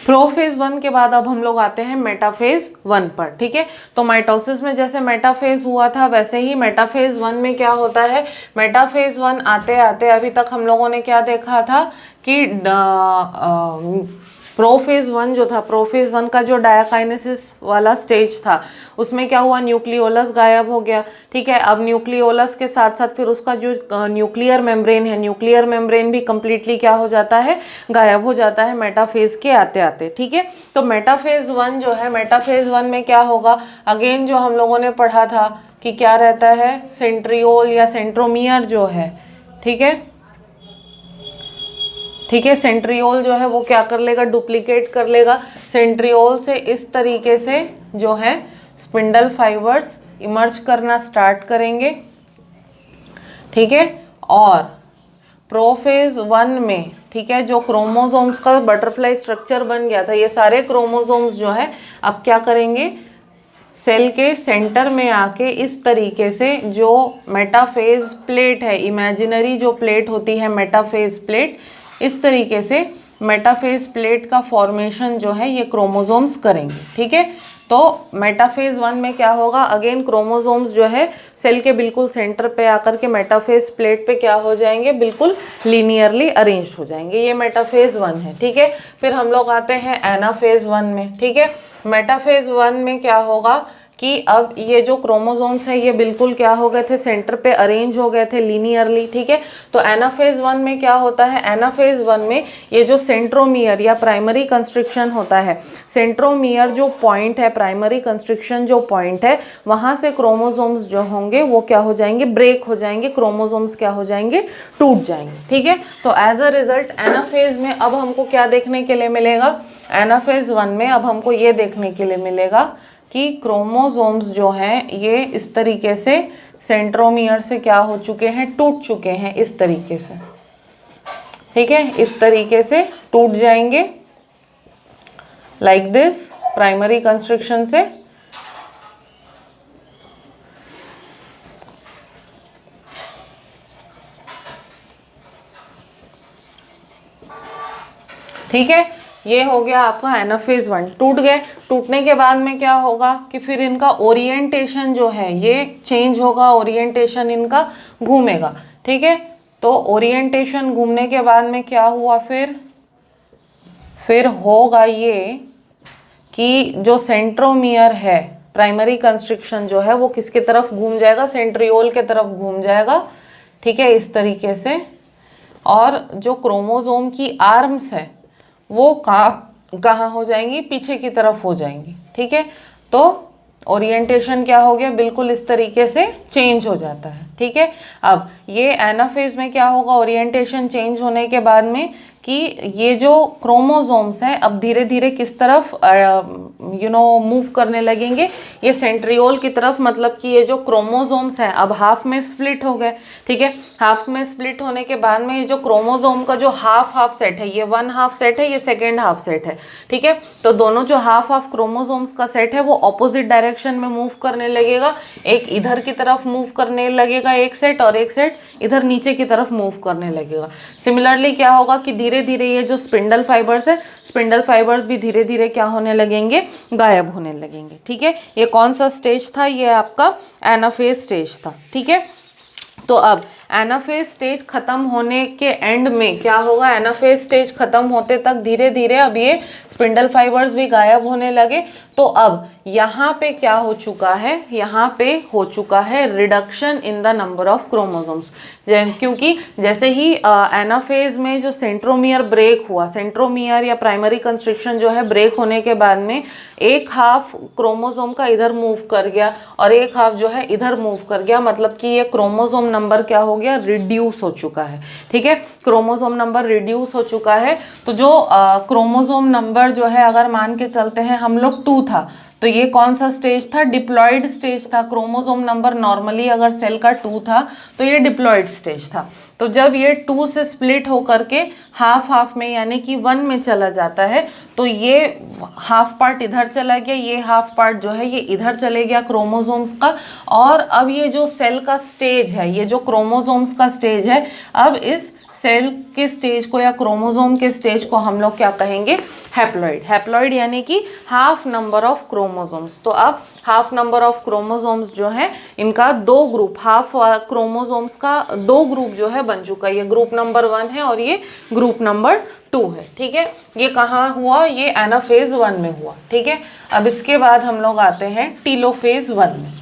प्रोफेज 1 के बाद अब हम लोग आते हैं मेटाफेज 1 पर, ठीक है। तो माइटोसिस में जैसे मेटाफेज हुआ था वैसे ही मेटाफेज 1 में क्या होता है, मेटाफेज 1 आते आते अभी तक हम लोगों ने क्या देखा था कि प्रोफेज 1 जो था, प्रोफेज 1 का जो डायाकाइनेसिस वाला स्टेज था उसमें क्या हुआ, न्यूक्लियोलस गायब हो गया, ठीक है। अब न्यूक्लियोलस के साथ साथ फिर उसका जो न्यूक्लियर मेम्ब्रेन है, न्यूक्लियर मेम्ब्रेन भी कंप्लीटली क्या हो जाता है, गायब हो जाता है मेटाफेज के आते आते, ठीक है। तो मेटाफेज 1 जो है, मेटाफेज 1 में क्या होगा, अगेन जो हम लोगों ने पढ़ा था कि क्या रहता है, सेंट्रियोल या सेंट्रोमियर जो है, ठीक है, ठीक है। सेंट्रियोल जो है वो क्या कर लेगा, डुप्लीकेट कर लेगा। सेंट्रियोल से इस तरीके से जो है स्पिंडल फाइबर्स इमर्ज करना स्टार्ट करेंगे, ठीक है। और प्रोफेज 1 में, ठीक है, जो क्रोमोसोम्स का बटरफ्लाई स्ट्रक्चर बन गया था, ये सारे क्रोमोसोम्स जो है अब क्या करेंगे, सेल के सेंटर में आके इस तरीके से जो मेटाफेज प्लेट है, इमेजिनरी जो प्लेट होती है मेटाफेज प्लेट, इस तरीके से मेटाफेज प्लेट का फॉर्मेशन जो है ये क्रोमोसोम्स करेंगे, ठीक है। तो मेटाफेज 1 में क्या होगा, अगेन क्रोमोसोम्स जो है सेल के बिल्कुल सेंटर पे आकर के मेटाफेज प्लेट पे क्या हो जाएंगे, बिल्कुल लीनियरली अरेंज्ड हो जाएंगे। ये मेटाफेज 1 है, ठीक है। फिर हम लोग आते हैं एनाफेज 1 में, ठीक है। मेटाफेज 1 में क्या होगा कि अब ये जो क्रोमोसोम्स है ये बिल्कुल क्या हो गए थे, सेंटर पे अरेंज हो गए थे लीनियरली, ठीक है। तो एनाफेज 1 में क्या होता है, एनाफेज 1 में ये जो सेंट्रोमियर या प्राइमरी कंस्ट्रिक्शन होता है, सेंट्रोमियर जो पॉइंट है, प्राइमरी कंस्ट्रिक्शन जो पॉइंट है, वहाँ से क्रोमोसोम्स जो होंगे वो क्या हो जाएंगे, ब्रेक हो जाएंगे, क्रोमोसोम्स क्या हो जाएंगे, टूट जाएंगे, ठीक है। तो एज अ रिजल्ट एनाफेज में अब हमको क्या देखने के लिए मिलेगा, एनाफेज 1 में अब हमको ये देखने के लिए मिलेगा कि क्रोमोसोम्स जो हैं ये इस तरीके से सेंट्रोमियर से क्या हो चुके हैं, टूट चुके हैं, इस तरीके से, ठीक है, इस तरीके से टूट जाएंगे लाइक दिस, प्राइमरी कंस्ट्रक्शन से। ठीक है, ये हो गया आपका एनाफेज 1, टूट गए। टूटने के बाद में क्या होगा कि फिर इनका ओरिएंटेशन जो है ये चेंज होगा, ओरिएंटेशन इनका घूमेगा, ठीक है। तो ओरिएंटेशन घूमने के बाद में क्या हुआ, फिर होगा ये कि जो सेंट्रोमियर है, प्राइमरी कंस्ट्रिक्शन जो है वो किसकी तरफ घूम जाएगा, सेंट्रियोल के तरफ घूम जाएगा, ठीक है, इस तरीके से। और जो क्रोमोसोम की आर्म्स है वो कहाँ हो जाएंगी, पीछे की तरफ हो जाएंगी, ठीक है। तो ओरिएंटेशन क्या हो गया, बिल्कुल इस तरीके से चेंज हो जाता है। ठीक है, अब ये एनाफेज में क्या होगा, ओरिएंटेशन चेंज होने के बाद में कि ये जो क्रोमोसोम्स हैं अब धीरे धीरे किस तरफ मूव करने लगेंगे, ये सेंट्रियोल की तरफ। मतलब कि ये जो क्रोमोसोम्स हैं अब हाफ में स्प्लिट हो गए। ठीक है, हाफ में स्प्लिट होने के बाद में ये जो क्रोमोसोम का जो हाफ सेट है, ये 1 हाफ सेट है, ये 2nd हाफ सेट है। ठीक है, तो दोनों जो हाफ क्रोमोसोम्स का सेट है वो ऑपोजिट डायरेक्शन में मूव करने लगेगा। एक इधर की तरफ मूव करने लगेगा एक सेट, और एक सेट इधर नीचे की तरफ मूव करने लगेगा। सिमिलरली क्या होगा कि धीरे धीरे ये जो स्पिंडल फाइबर्स है, स्पिंडल फाइबर्स भी धीरे धीरे क्या होने लगेंगे, गायब होने लगेंगे। ठीक है, ये कौन सा स्टेज था, ये आपका एनाफेज स्टेज था। ठीक है, तो अब एनाफेज स्टेज खत्म होने के एंड में क्या होगा, एनाफेज स्टेज खत्म होते तक धीरे धीरे अब ये स्पिंडल फाइबर्स भी गायब होने लगे। तो अब यहाँ पे क्या हो चुका है, यहाँ पे हो चुका है reduction in the number of chromosomes. क्योंकि जैसे ही एनाफेज में जो सेंट्रोमियर ब्रेक हुआ, सेंट्रोमियर या प्राइमरी कंस्ट्रिक्शन जो है ब्रेक होने के बाद में एक हाफ क्रोमोसोम का इधर मूव कर गया और एक हाफ जो है इधर मूव कर गया। मतलब कि ये क्रोमोसोम नंबर क्या हो गया, रिड्यूस हो चुका है। ठीक है, क्रोमोसोम नंबर रिड्यूस हो चुका है। तो जो क्रोमोसोम नंबर जो है अगर मान के चलते हैं हम लोग 2 था, तो ये कौन सा स्टेज था, डिप्लॉयड स्टेज था। क्रोमोसोम नंबर नॉर्मली अगर सेल का 2 था तो ये डिप्लॉयड स्टेज था। तो जब ये 2 से स्प्लिट होकर के हाफ में यानी कि 1 में चला जाता है, तो ये हाफ पार्ट इधर चला गया, ये हाफ पार्ट जो है ये इधर चले गया क्रोमोसोम्स का। और अब ये जो सेल का स्टेज है, ये जो क्रोमोसोम्स का स्टेज है, अब इस सेल के स्टेज को या क्रोमोसोम के स्टेज को हम लोग क्या कहेंगे, हैप्लॉइड। हैप्लॉइड यानी कि हाफ नंबर ऑफ क्रोमोसोम्स। तो अब हाफ नंबर ऑफ क्रोमोसोम्स जो है इनका 2 ग्रुप, हाफ क्रोमोसोम्स का 2 ग्रुप जो है बन चुका है। ये ग्रुप नंबर 1 है और ये ग्रुप नंबर 2 है। ठीक है, ये कहाँ हुआ, ये एनाफेज 1 में हुआ। ठीक है, अब इसके बाद हम लोग आते हैं टीलोफेज 1 में।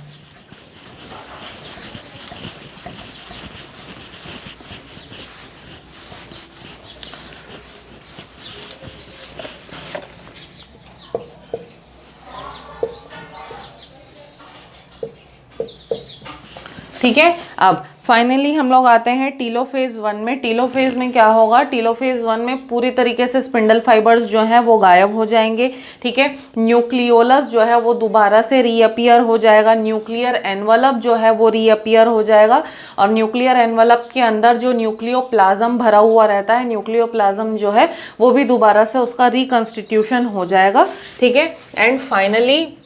ठीक है, अब फाइनली हम लोग आते हैं टीलोफेज 1 में। टीलोफेज में क्या होगा, टीलोफेज 1 में पूरी तरीके से स्पिंडल फाइबर्स जो हैं वो गायब हो जाएंगे। ठीक है, न्यूक्लियोलस जो है वो दोबारा से रीअपियर हो जाएगा, न्यूक्लियर एनवलप जो है वो रीअपियर हो जाएगा, और न्यूक्लियर एनवलप के अंदर जो न्यूक्लियोप्लाज्म भरा हुआ रहता है, न्यूक्लियोप्लाज्म जो है वो भी दोबारा से उसका रिकंस्टिट्यूशन हो जाएगा। ठीक है, एंड फाइनली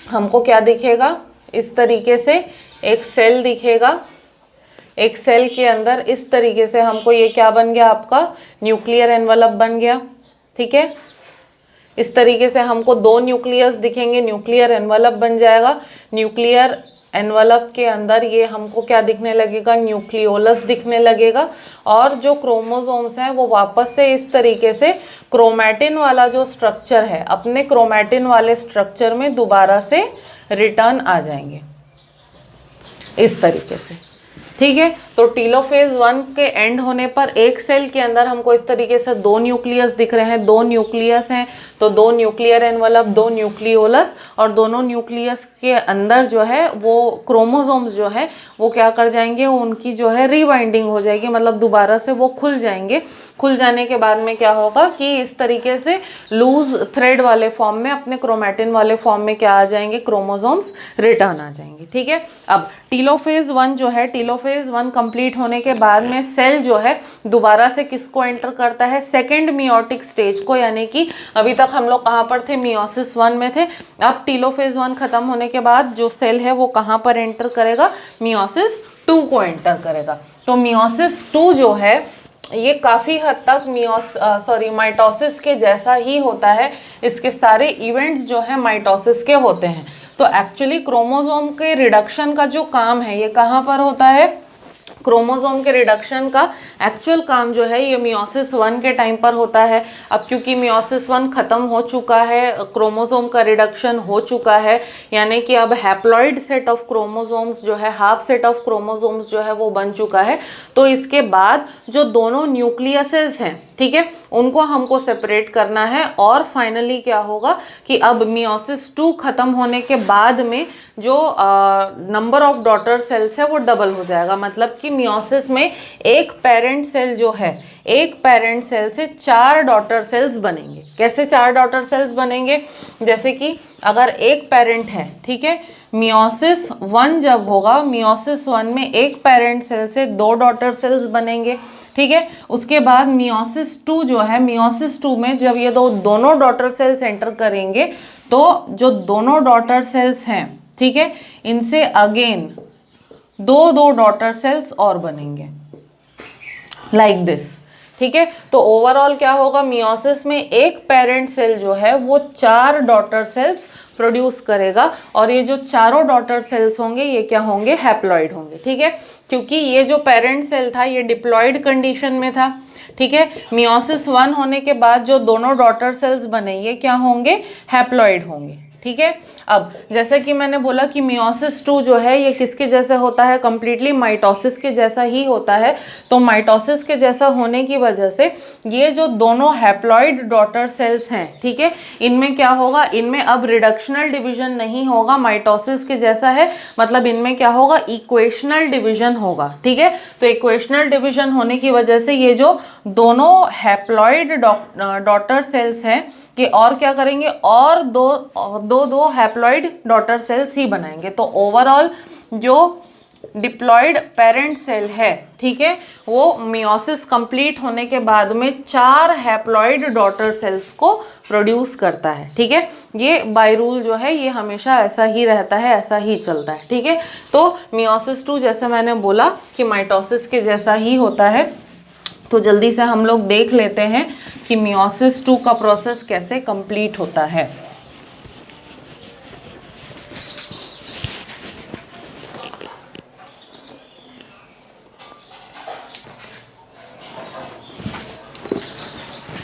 हमको क्या दिखेगा, इस तरीके से एक सेल दिखेगा। एक सेल के अंदर इस तरीके से हमको ये क्या बन गया, आपका न्यूक्लियर एनवलप बन गया। ठीक है, इस तरीके से हमको 2 न्यूक्लियस दिखेंगे, न्यूक्लियर एनवलप बन जाएगा। न्यूक्लियर एनवलप के अंदर ये हमको क्या दिखने लगेगा, न्यूक्लियोलस दिखने लगेगा। और जो क्रोमोसोम्स हैं वो वापस से इस तरीके से क्रोमैटिन वाला जो स्ट्रक्चर है, अपने क्रोमैटिन वाले स्ट्रक्चर में दोबारा से रिटर्न आ जाएंगे इस तरीके से। ठीक है, तो टीलोफेज 1 के एंड होने पर एक सेल के अंदर हमको इस तरीके से 2 न्यूक्लियस दिख रहे हैं। 2 न्यूक्लियस हैं तो 2 न्यूक्लियर एनवलप, 2 न्यूक्लियोलस, और दोनों न्यूक्लियस के अंदर जो है वो क्रोमोसोम्स जो है वो क्या कर जाएंगे, उनकी जो है रीबाइंडिंग हो जाएगी, मतलब दोबारा से वो खुल जाएंगे। खुल जाने के बाद में क्या होगा कि इस तरीके से लूज थ्रेड वाले फॉर्म में, अपने क्रोमैटिन वाले फॉर्म में क्या आ जाएंगे, क्रोमोसोम्स रिटर्न आ जाएंगे। ठीक है, अब टीलोफेज 1 जो है, टीलोफेज 1 कंप्लीट होने के बाद में सेल जो है दोबारा से किसको एंटर करता है, सेकेंड मियोटिक स्टेज को। यानी कि अभी तक हम लोग कहाँ पर थे, मियोसिस 1 में थे। अब टीलोफेज 1 खत्म होने के बाद जो सेल है वो कहाँ पर एंटर करेगा, मियोसिस 2 को एंटर करेगा। तो मियोसिस 2 जो है ये काफ़ी हद तक माइटोसिस के जैसा ही होता है। इसके सारे इवेंट्स जो है माइटोसिस के होते हैं। तो एक्चुअली क्रोमोसोम के रिडक्शन का जो काम है ये कहाँ पर होता है, क्रोमोसोम के रिडक्शन का एक्चुअल काम जो है ये मियोसिस 1 के टाइम पर होता है। अब क्योंकि मियोसिस 1 खत्म हो चुका है, क्रोमोसोम का रिडक्शन हो चुका है, यानी कि अब हैप्लॉइड सेट ऑफ क्रोमोसोम्स जो है, हाफ सेट ऑफ क्रोमोसोम्स जो है वो बन चुका है। तो इसके बाद जो दोनों न्यूक्लियसेस हैं, ठीक है, उनको हमको सेपरेट करना है। और फाइनली क्या होगा कि अब मियोसिस 2 खत्म होने के बाद में जो नंबर ऑफ डॉटर सेल्स है वो डबल हो जाएगा। मतलब कि मियोसिस में एक पेरेंट सेल जो है, एक पेरेंट सेल से 4 डॉटर सेल्स बनेंगे। कैसे 4 डॉटर सेल्स बनेंगे? जैसे कि अगर एक पेरेंट है, ठीक है, मियोसिस 1 जब होगा, मियोसिस 1 में एक पेरेंट सेल से 2 डॉटर सेल्स बनेंगे, ठीक है। उसके बाद मियोसिस 2 जो है, मियोसिस 2 में जब ये दोनों डॉटर सेल्स एंटर करेंगे तो जो दोनों डॉटर सेल्स हैं, ठीक है, इनसे अगेन 2 डॉटर सेल्स और बनेंगे लाइक दिस, ठीक है। तो ओवरऑल क्या होगा, मियोसिस में एक पेरेंट सेल जो है वो 4 डॉटर सेल्स प्रोड्यूस करेगा और ये जो चारों डॉटर सेल्स होंगे ये क्या होंगे, हैप्लॉइड होंगे, ठीक है। क्योंकि ये जो पेरेंट सेल था ये डिप्लॉइड कंडीशन में था, ठीक है। मियोसिस 1 होने के बाद जो दोनों डॉटर सेल्स बने ये क्या होंगे, हैप्लॉइड होंगे, ठीक है। अब जैसे कि मैंने बोला कि मियोसिस 2 जो है ये किसके जैसे होता है, कंप्लीटली माइटोसिस के जैसा ही होता है। तो माइटोसिस के जैसा होने की वजह से ये जो दोनों हैप्लॉइड डॉटर सेल्स हैं, ठीक है, इनमें क्या होगा, इनमें अब रिडक्शनल डिवीजन नहीं होगा, माइटोसिस के जैसा है, मतलब इनमें क्या होगा, इक्वेशनल डिवीजन होगा, ठीक है। तो इक्वेशनल डिवीजन होने की वजह से ये जो दोनों हैप्लॉइड डॉटर सेल्स हैं कि और क्या करेंगे, और दो हैप्लॉइड डॉटर सेल्स ही बनाएंगे। तो ओवरऑल जो डिप्लॉइड पेरेंट सेल है, ठीक है, वो मियोसिस कंप्लीट होने के बाद में 4 हैप्लॉइड डॉटर सेल्स को प्रोड्यूस करता है, ठीक है। ये बाय रूल जो है ये हमेशा ऐसा ही रहता है, ऐसा ही चलता है, ठीक है। तो मियोसिस 2 जैसे मैंने बोला कि माइटोसिस के जैसा ही होता है। तो जल्दी से हम लोग देख लेते हैं कि मियोसिस 2 का प्रोसेस कैसे कंप्लीट होता है।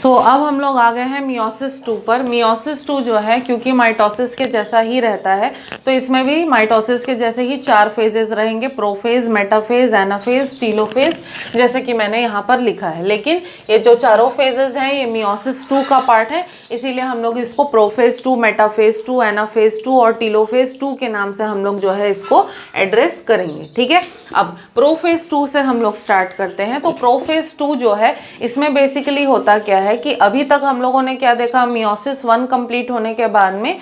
तो अब हम लोग आ गए हैं मियोसिस 2 पर। मियोसिस 2 जो है क्योंकि माइटोसिस के जैसा ही रहता है तो इसमें भी माइटोसिस के जैसे ही 4 फेजेस रहेंगे, प्रोफेज, मेटाफेज, एनाफेज, टीलोफेज, जैसे कि मैंने यहाँ पर लिखा है। लेकिन ये जो चारों फेजेस हैं ये मियोसिस 2 का पार्ट है, इसीलिए हम लोग इसको प्रोफेज 2, मेटाफेज 2, एनाफेज 2 और टीलोफेज 2 के नाम से हम लोग जो है इसको एड्रेस करेंगे, ठीक है। अब प्रोफेज 2 से हम लोग स्टार्ट करते हैं। तो प्रोफेज 2 जो है इसमें बेसिकली होता क्या है कि अभी तक हम लोगों ने क्या देखा, मियोसिस 1 कंप्लीट होने के बाद में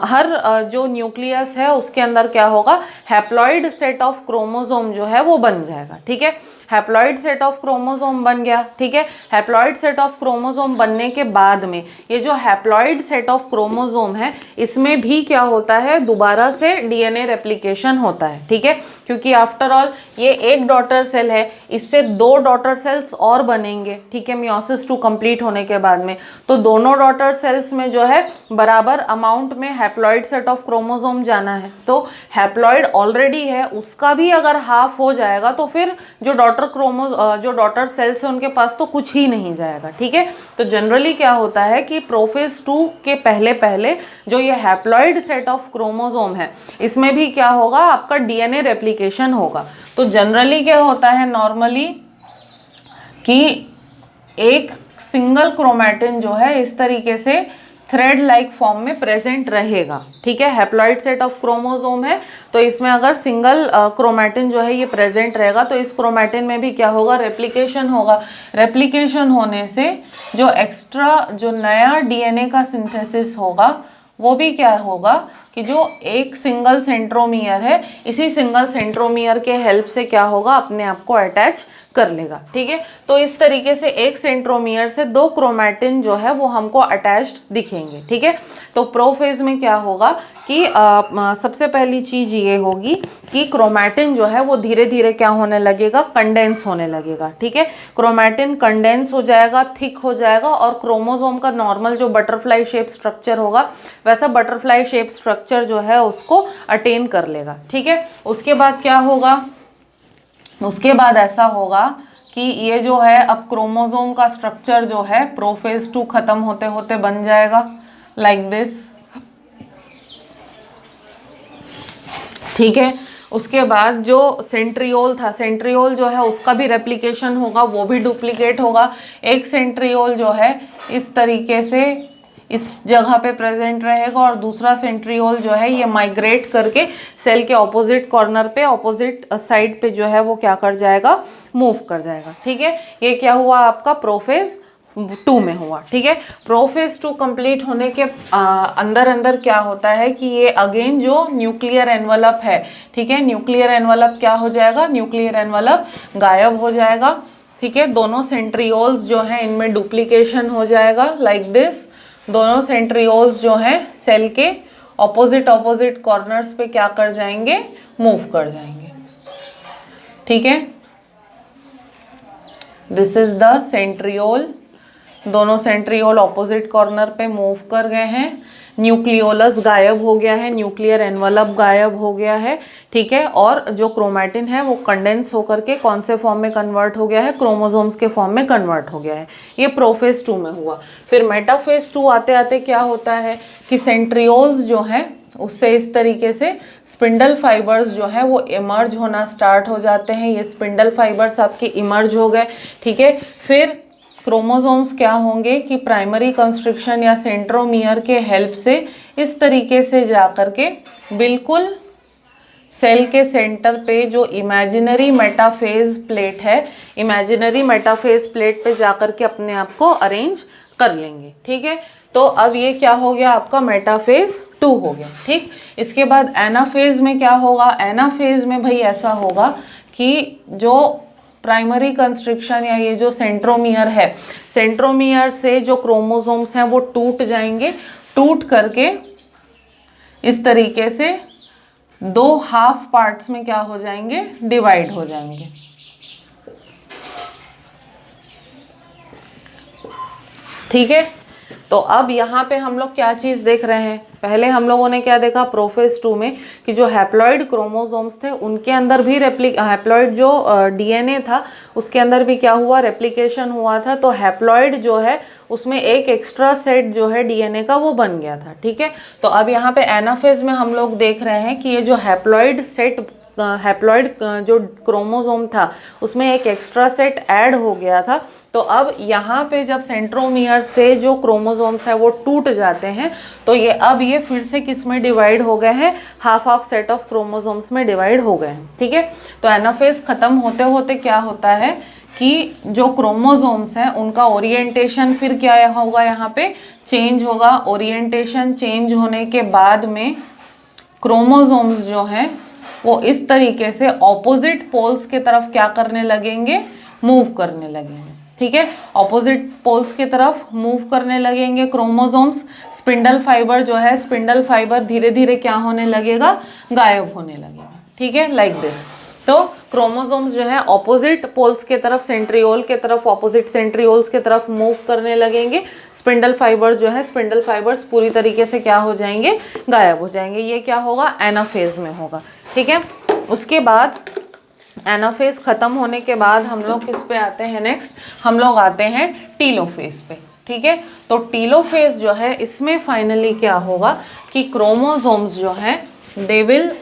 हर जो न्यूक्लियस है उसके अंदर क्या होगा, हैप्लॉइड सेट ऑफ क्रोमोसोम जो है वो बन जाएगा, ठीक है। हैप्लॉइड सेट ऑफ क्रोमोसोम बन गया, ठीक है। हैप्लॉइड सेट ऑफ क्रोमोसोम बनने के बाद में ये जो हैप्लॉइड सेट ऑफ क्रोमोसोम है इसमें भी क्या होता है, दोबारा से डीएनए रेप्लिकेशन होता है, ठीक है। क्योंकि आफ्टर ऑल ये एक डॉटर सेल है, इससे 2 डॉटर सेल्स और बनेंगे, ठीक है, मियोसिस 2 कंप्लीट होने के बाद में। तो दोनों डॉटर सेल्स में जो है बराबर अमाउंट में हैप्लॉइड सेट ऑफ क्रोमोसोम जाना है। तो हैप्लॉइड ऑलरेडी है उसका भी अगर हाफ हो जाएगा तो फिर जो डॉटर सेल्स है उनके पास तो कुछ ही नहीं जाएगा, ठीक है। तो जनरली क्या होता है कि प्रोफेज 2 के पहले पहले जो ये हैप्लॉइड सेट ऑफ क्रोमोसोम है इसमें भी क्या होगा, आपका डीएनए रेप्लिकेशन होगा। तो जनरली क्या होता है नॉर्मली कि एक सिंगल क्रोमैटिन जो है इस तरीके से थ्रेड लाइक फॉर्म में प्रेजेंट रहेगा, ठीक है। हैप्लॉइड सेट ऑफ क्रोमोसोम है तो इसमें अगर सिंगल क्रोमैटिन जो है ये प्रेजेंट रहेगा तो इस क्रोमैटिन में भी क्या होगा, रेप्लिकेशन होगा। रेप्लिकेशन होने से जो एक्स्ट्रा जो नया डीएनए का सिंथेसिस होगा वो भी क्या होगा कि जो एक सिंगल सेंट्रोमियर है इसी सिंगल सेंट्रोमियर के हेल्प से क्या होगा, अपने आप को अटैच कर लेगा, ठीक है। तो इस तरीके से एक सेंट्रोमियर से 2 क्रोमैटिन जो है वो हमको अटैच्ड दिखेंगे, ठीक है। तो प्रोफेज में क्या होगा कि सबसे पहली चीज ये होगी कि क्रोमैटिन जो है वो धीरे धीरे क्या होने लगेगा, कंडेंस होने लगेगा, ठीक है। क्रोमैटिन कंडेंस हो जाएगा, थिक हो जाएगा और क्रोमोसोम का नॉर्मल जो बटरफ्लाई शेप स्ट्रक्चर होगा वैसा बटरफ्लाई शेप स्ट्रक्चर जो है उसको अटेन कर लेगा, ठीक है। उसके बाद क्या होगा, उसके बाद ऐसा होगा कि ये जो है अब क्रोमोसोम का स्ट्रक्चर जो है प्रोफेज 2 खत्म होते होते बन जाएगा लाइक दिस, ठीक है। उसके बाद जो सेंट्रियोल था, सेंट्रियोल जो है उसका भी रेप्लिकेशन होगा, वो भी डुप्लीकेट होगा। एक सेंट्रियोल जो है इस तरीके से इस जगह पे प्रेजेंट रहेगा और दूसरा सेंट्रियोल जो है ये माइग्रेट करके सेल के ऑपोजिट कॉर्नर पे, ऑपोजिट साइड पे जो है वो क्या कर जाएगा, मूव कर जाएगा। ठीक है, ये क्या हुआ आपका प्रोफेज 2 में हुआ। ठीक है, प्रोफेज 2 कंप्लीट होने के अंदर अंदर क्या होता है कि ये अगेन जो न्यूक्लियर एनवलप है, ठीक है, न्यूक्लियर एनवलप क्या हो जाएगा, न्यूक्लियर एनवलप गायब हो जाएगा। ठीक है, दोनों सेंट्रियोल्स जो हैं इनमें डुप्लीकेशन हो जाएगा लाइक दिस। दोनों सेंट्रियोल्स जो हैं सेल के ऑपोजिट कॉर्नर्स पे क्या कर जाएंगे, मूव कर जाएंगे। ठीक है, दिस इज द सेंट्रियोल। दोनों सेंट्रियोल ऑपोजिट कॉर्नर पे मूव कर गए हैं, न्यूक्लियोलस गायब हो गया है, न्यूक्लियर एनवलप गायब हो गया है। ठीक है, और जो क्रोमैटिन है वो कंडेंस होकर के कौन से फॉर्म में कन्वर्ट हो गया है, क्रोमोसोम्स के फॉर्म में कन्वर्ट हो गया है। ये प्रोफेज 2 में हुआ। फिर मेटाफेज 2 आते आते क्या होता है कि सेंट्रियोल्स जो हैं उससे इस तरीके से स्पिंडल फाइबर्स जो है वो इमर्ज होना स्टार्ट हो जाते हैं। ये स्पिंडल फाइबर्स आपके इमर्ज हो गए। ठीक है, फिर क्रोमोसोम्स क्या होंगे कि प्राइमरी कंस्ट्रक्शन या सेंट्रोमियर के हेल्प से इस तरीके से जा कर के बिल्कुल सेल के सेंटर पे जो इमेजिनरी मेटाफेज प्लेट है, इमेजिनरी मेटाफेज प्लेट पे जा कर के अपने आप को अरेंज कर लेंगे। ठीक है, तो अब ये क्या हो गया आपका मेटाफेज 2 हो गया। ठीक, इसके बाद एनाफेज में क्या होगा, एनाफेज में भाई ऐसा होगा कि जो प्राइमरी कंस्ट्रक्शन या ये जो सेंट्रोमियर है, सेंट्रोमियर से जो क्रोमोसोम्स हैं वो टूट जाएंगे, टूट करके इस तरीके से 2 हाफ पार्ट्स में क्या हो जाएंगे, डिवाइड हो जाएंगे। ठीक है, तो अब यहाँ पे हम लोग क्या चीज़ देख रहे हैं, पहले हम लोगों ने क्या देखा प्रोफेज 2 में कि जो हैप्लॉइड क्रोमोसोम्स थे उनके अंदर भी हैप्लॉइड जो डीएनए था उसके अंदर भी क्या हुआ, रेप्लिकेशन हुआ था। तो हैप्लॉइड जो है उसमें एक एक्स्ट्रा सेट जो है डीएनए का वो बन गया था। ठीक है, तो अब यहाँ पे एनाफेज में हम लोग देख रहे हैं कि ये जो हैप्लॉइड सेट, हैप्लॉइड जो क्रोमोसोम था उसमें एक एक्स्ट्रा सेट ऐड हो गया था। तो अब यहाँ पे जब सेंट्रोमियर से जो क्रोमोसोम्स है वो टूट जाते हैं तो ये अब ये फिर से किस में डिवाइड हो गए हैं, हाफ सेट ऑफ क्रोमोसोम्स में डिवाइड हो गए हैं। ठीक है, तो एनाफेज खत्म होते होते क्या होता है कि जो क्रोमोसोम्स हैं उनका ओरिएंटेशन फिर क्या होगा, यहाँ पे चेंज होगा। ओरिएंटेशन चेंज होने के बाद में क्रोमोसोम्स जो हैं वो इस तरीके से ऑपोजिट पोल्स के तरफ क्या करने लगेंगे, मूव करने लगेंगे। ठीक है, ऑपोजिट पोल्स की तरफ मूव करने लगेंगे क्रोमोसोम्स। स्पिंडल फाइबर जो है, स्पिंडल फाइबर धीरे धीरे क्या होने लगेगा, गायब होने लगेगा। ठीक है, लाइक दिस। तो क्रोमोसोम्स जो है ऑपोजिट पोल्स के तरफ, सेंट्रियोल के तरफ, ऑपोजिट सेंट्रियोल्स के तरफ मूव करने लगेंगे। स्पिंडल फाइबर्स जो है, स्पिंडल फाइबर्स पूरी तरीके से क्या हो जाएंगे, गायब हो जाएंगे। ये क्या होगा, एनाफेज में होगा। ठीक है, उसके बाद एनाफेज खत्म होने के बाद हम लोग किस पे आते हैं, नेक्स्ट हम लोग आते हैं टीलोफेज पे। ठीक है, तो टीलोफेज जो है इसमें फाइनली क्या होगा कि क्रोमोसोम्स जो है they will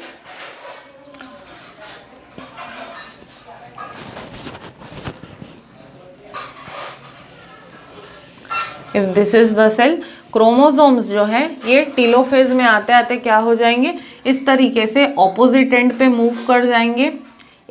if this is the cell, chromosomes जो है ये टीलोफेज में आते आते क्या हो जाएंगे, इस तरीके से ऑपोजिट एंड पे मूव कर जाएंगे।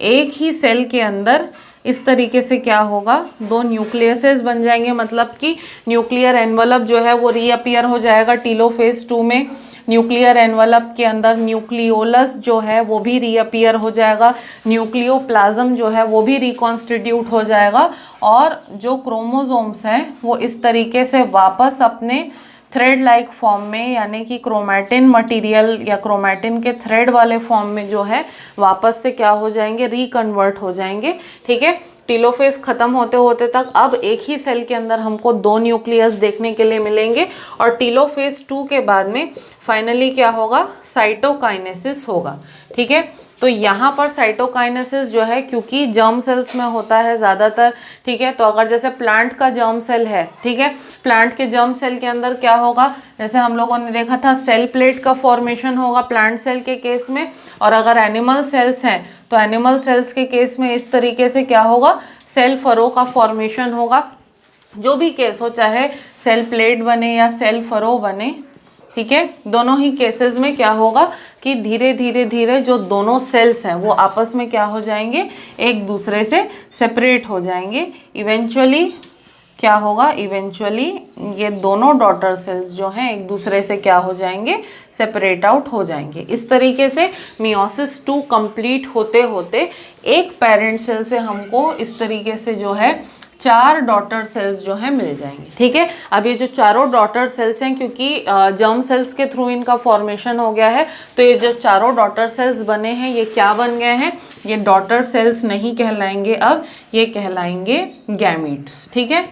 एक ही सेल के अंदर इस तरीके से क्या होगा, 2 न्यूक्लियसेस बन जाएंगे, मतलब कि न्यूक्लियर एनवलप जो है वो रीअपियर हो जाएगा टीलोफेज 2 में। न्यूक्लियर एनवलप के अंदर न्यूक्लियोलस जो है वो भी रीअपियर हो जाएगा, न्यूक्लियोप्लाज्म जो है वो भी रिकॉन्स्टिट्यूट हो जाएगा और जो क्रोमोसोम्स हैं वो इस तरीके से वापस अपने थ्रेड लाइक फॉर्म में, यानी कि क्रोमैटिन मटेरियल या क्रोमैटिन के थ्रेड वाले फॉर्म में जो है वापस से क्या हो जाएंगे, रिकन्वर्ट हो जाएंगे। ठीक है, टीलोफेज खत्म होते होते तक अब एक ही सेल के अंदर हमको 2 न्यूक्लियस देखने के लिए मिलेंगे और टीलोफेज 2 के बाद में फाइनली क्या होगा, साइटोकाइनेसिस होगा। ठीक है, तो यहाँ पर साइटोकाइनेसिस जो है क्योंकि जर्म सेल्स में होता है ज़्यादातर, ठीक है। तो अगर जैसे प्लांट का जर्म सेल है, ठीक है, प्लांट के जर्म सेल के अंदर क्या होगा, जैसे हम लोगों ने देखा था सेल प्लेट का फॉर्मेशन होगा प्लांट सेल के केस में, और अगर एनिमल सेल्स हैं तो एनिमल सेल्स के केस में इस तरीके से क्या होगा, सेल फरो का फॉर्मेशन होगा। जो भी केस हो, चाहे सेल प्लेट बने या सेल फरो बने, ठीक है, दोनों ही केसेस में क्या होगा कि धीरे धीरे धीरे जो दोनों सेल्स हैं वो आपस में क्या हो जाएंगे, एक दूसरे से सेपरेट हो जाएंगे। इवेंचुअली क्या होगा, इवेंचुअली ये दोनों डॉटर सेल्स जो हैं एक दूसरे से क्या हो जाएंगे, सेपरेट आउट हो जाएंगे। इस तरीके से मियोसिस 2 कंप्लीट होते होते एक पेरेंट सेल से हमको इस तरीके से जो है 4 डॉटर सेल्स जो है मिल जाएंगे, ठीक है। अब ये जो चारों डॉटर सेल्स हैं, क्योंकि जर्म सेल्स के थ्रू इनका फॉर्मेशन हो गया है, तो ये जो चारों डॉटर सेल्स बने हैं ये क्या बन गए हैं, ये डॉटर सेल्स नहीं कहलाएंगे, अब ये कहलाएंगे गैमीट्स, ठीक है।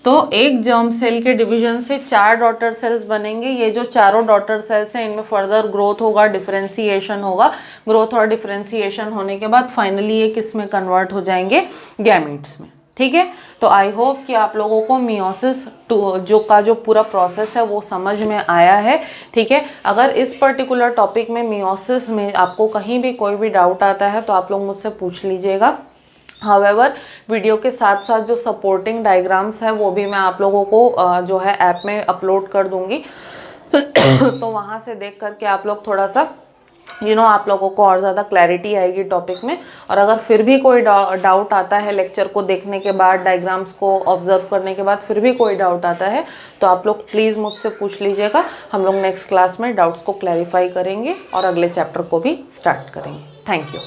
तो एक जर्म सेल के डिवीजन से 4 डॉटर सेल्स बनेंगे। ये जो चारों डॉटर सेल्स हैं इनमें फर्दर ग्रोथ होगा, डिफरेंशिएशन होगा। ग्रोथ और डिफरेंशिएशन होने के बाद फाइनली ये किस में कन्वर्ट हो जाएंगे, गैमीट्स में, ठीक है। तो आई होप कि आप लोगों को मियोसिस जो पूरा प्रोसेस है वो समझ में आया है, ठीक है। अगर इस पर्टिकुलर टॉपिक में मियोसिस में आपको कहीं भी कोई भी डाउट आता है तो आप लोग मुझसे पूछ लीजिएगा। हाउएवर वीडियो के साथ साथ जो सपोर्टिंग डायग्राम्स है वो भी मैं आप लोगों को जो है ऐप में अपलोड कर दूंगी तो वहाँ से देख करके आप लोग थोड़ा सा आप लोगों को और ज़्यादा क्लैरिटी आएगी टॉपिक में। और अगर फिर भी कोई डाउट आता है लेक्चर को देखने के बाद, डायग्राम्स को ऑब्जर्व करने के बाद फिर भी कोई डाउट आता है तो आप लोग प्लीज़ मुझसे पूछ लीजिएगा। हम लोग नेक्स्ट क्लास में डाउट्स को क्लैरिफाई करेंगे और अगले चैप्टर को भी स्टार्ट करेंगे। Thank you.